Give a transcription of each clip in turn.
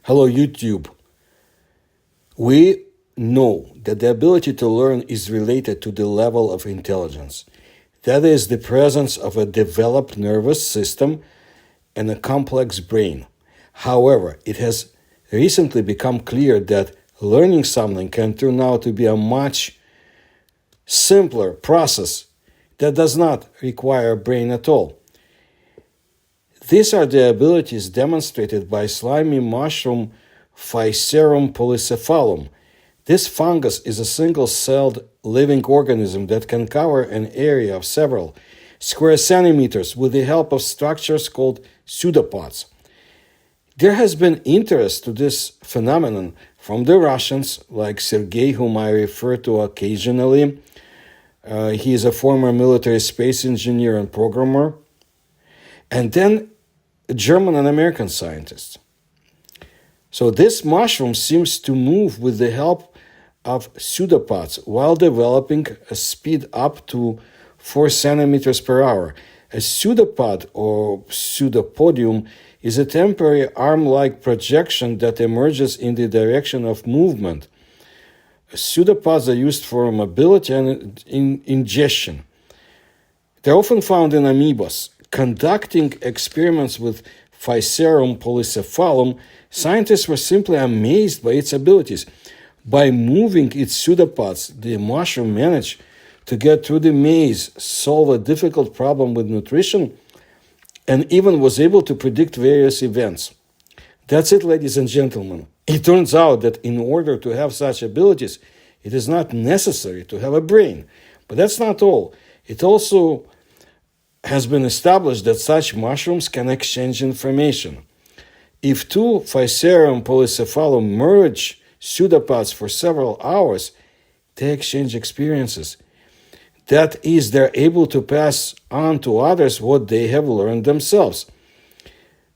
Hello, YouTube. We know that the ability to learn is related to the level of intelligence. That is the presence of a developed nervous system and a complex brain. However, it has recently become clear that learning something can turn out to be a much simpler process that does not require a brain at all. These are the abilities demonstrated by slimy mushroom Physarum polycephalum. This fungus is a single-celled living organism that can cover an area of several square centimeters with the help of structures called pseudopods. There has been interest to this phenomenon from the Russians, like Sergei, whom I refer to occasionally. He is a former military space engineer and programmer. And then German and American scientists. So this mushroom seems to move with the help of pseudopods while developing a speed up to 4 centimeters per hour. A pseudopod or pseudopodium is a temporary arm-like projection that emerges in the direction of movement. Pseudopods are used for mobility and ingestion. They're often found in amoebas. Conducting experiments with Physarum polycephalum, scientists were simply amazed by its abilities. By moving its pseudopods, the mushroom managed to get through the maze, solve a difficult problem with nutrition, and even was able to predict various events. That's it, ladies and gentlemen. It turns out that in order to have such abilities, it is not necessary to have a brain. But that's not all. It also has been established that such mushrooms can exchange information. If two Physarum polycephalum merge pseudopods for several hours, they exchange experiences. That is, they're able to pass on to others what they have learned themselves.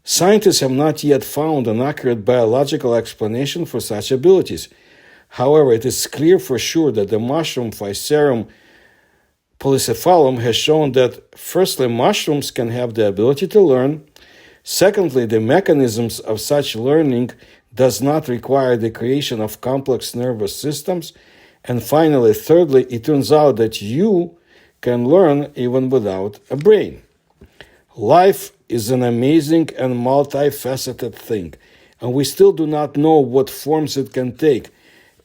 Scientists have not yet found an accurate biological explanation for such abilities. However, it is clear for sure that the mushroom Physarum polycephalum has shown that, firstly, mushrooms can have the ability to learn. Secondly, the mechanisms of such learning does not require the creation of complex nervous systems. And finally, thirdly, it turns out that you can learn even without a brain. Life is an amazing and multifaceted thing, and we still do not know what forms it can take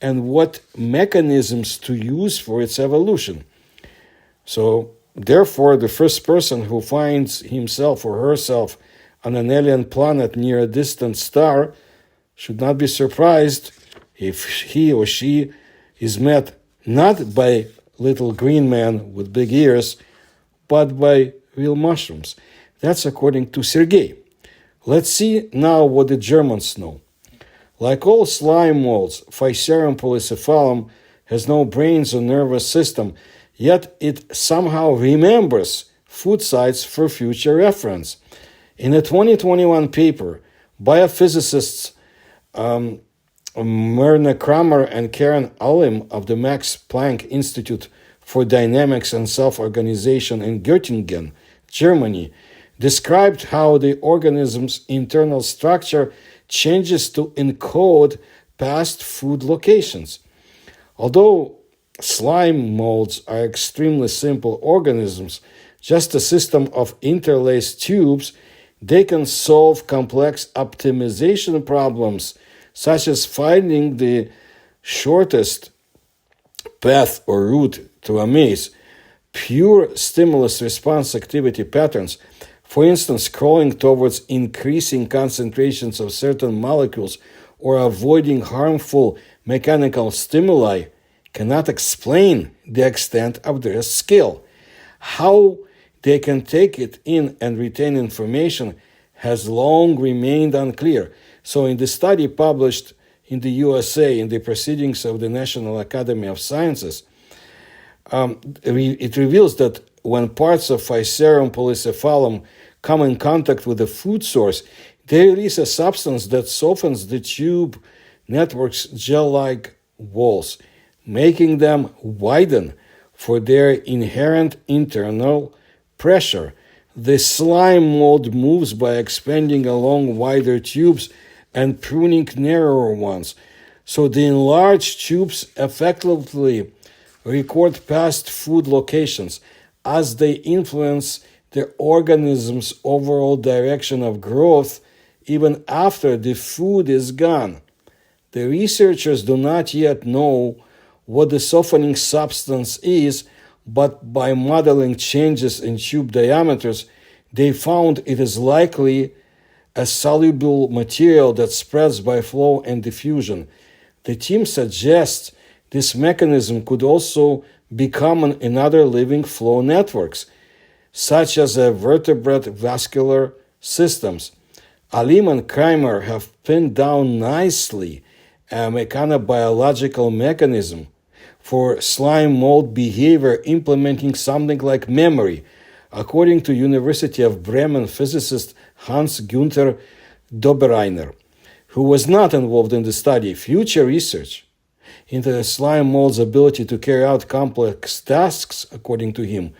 and what mechanisms to use for its evolution. So, therefore, the first person who finds himself or herself on an alien planet near a distant star should not be surprised if he or she is met not by little green men with big ears, but by real mushrooms. That's according to Sergei. Let's see now what the Germans know. Like all slime molds, Physarum polycephalum has no brains or nervous system, yet it somehow remembers food sites for future reference. In a 2021 paper, biophysicists Myrna Kramer and Karen Olim of the Max Planck Institute for Dynamics and Self-Organization in Göttingen, Germany, described how the organism's internal structure changes to encode past food locations. Although slime molds are extremely simple organisms, just a system of interlaced tubes, they can solve complex optimization problems, such as finding the shortest path or route to a maze. Pure stimulus response activity patterns, for instance, crawling towards increasing concentrations of certain molecules or avoiding harmful mechanical stimuli, cannot explain the extent of their skill. How they can take it in and retain information has long remained unclear. So in the study published in the USA in the Proceedings of the National Academy of Sciences, it reveals that when parts of Physarum polycephalum come in contact with a food source, they release a substance that softens the tube network's gel-like walls, making them widen for their inherent internal pressure. The slime mold moves by expanding along wider tubes and pruning narrower ones. So the enlarged tubes effectively record past food locations as they influence the organism's overall direction of growth even after the food is gone. The researchers do not yet know what the softening substance is, but by modeling changes in tube diameters, they found it is likely a soluble material that spreads by flow and diffusion. The team suggests this mechanism could also be common in other living flow networks, such as vertebrate vascular systems. Alim and Kramer have pinned down nicely a mechanobiological mechanism for slime mold behavior implementing something like memory, according to University of Bremen physicist Hans-Günther Dobereiner, who was not involved in the study. Future research into the slime mold's ability to carry out complex tasks, according to him,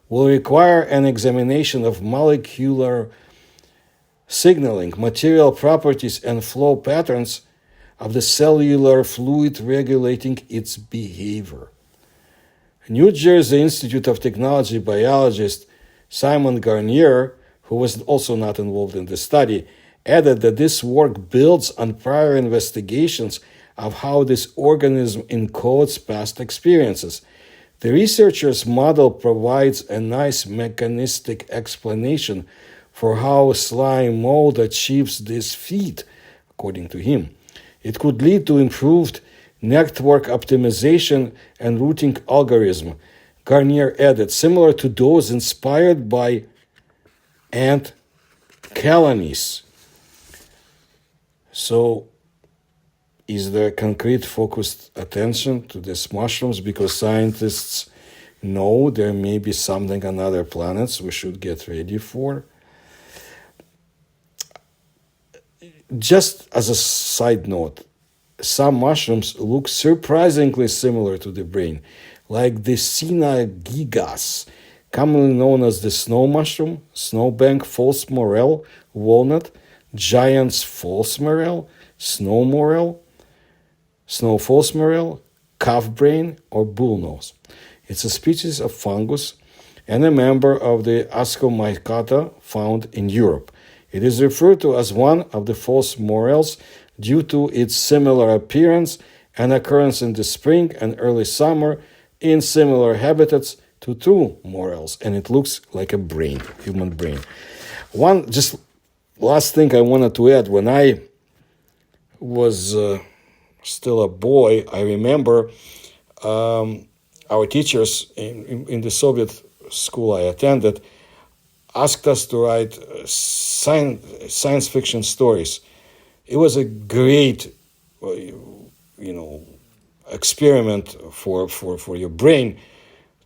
will require an examination of molecular signaling, material properties, and flow patterns of the cellular fluid regulating its behavior. New Jersey Institute of Technology biologist Simon Garnier, who was also not involved in the study, added that this work builds on prior investigations of how this organism encodes past experiences. The researchers' model provides a nice mechanistic explanation for how slime mold achieves this feat, according to him. It could lead to improved network optimization and routing algorithm, Garnier added, similar to those inspired by ant colonies. So, is there concrete focused attention to these mushrooms? Because scientists know there may be something on other planets we should get ready for. Just as a side note, some mushrooms look surprisingly similar to the brain, like the Sina gigas, commonly known as the snow mushroom, snowbank false morel, walnut, giant's false morel, snow morel, snow false morel, calf brain, or bullnose. It's a species of fungus and a member of the Ascomycota found in Europe. It is referred to as one of the false morels due to its similar appearance and occurrence in the spring and early summer in similar habitats to true morels, and it looks like a brain, human brain. One just last thing I wanted to add, when I was still a boy, I remember our teachers in the Soviet school I attended asked us to write science fiction stories. It was a great, experiment for your brain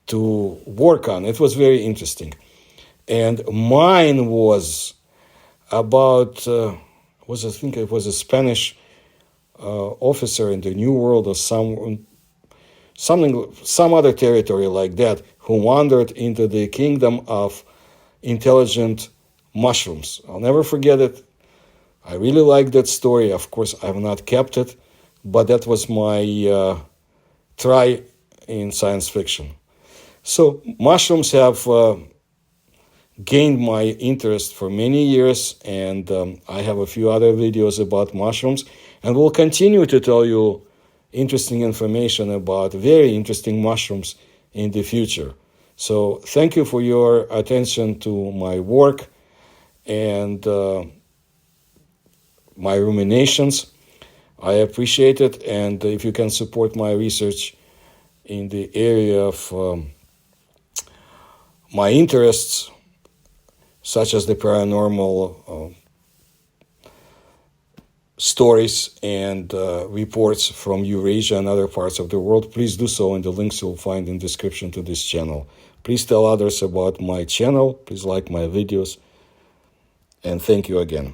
to work on. It was very interesting. And mine was about, I think it was a Spanish officer in the New World or some other territory like that, who wandered into the kingdom of intelligent mushrooms. I'll never forget it. I really like that story. Of course, I have not kept it, but that was my try in science fiction. So mushrooms have gained my interest for many years, and I have a few other videos about mushrooms, and will continue to tell you interesting information about very interesting mushrooms in the future. So thank you for your attention to my work and my ruminations. I appreciate it, and if you can support my research in the area of my interests, such as the paranormal stories and reports from Eurasia and other parts of the world, please do so in the links you'll find in the description to this channel. Please tell others about my channel. Please like my videos. And thank you again.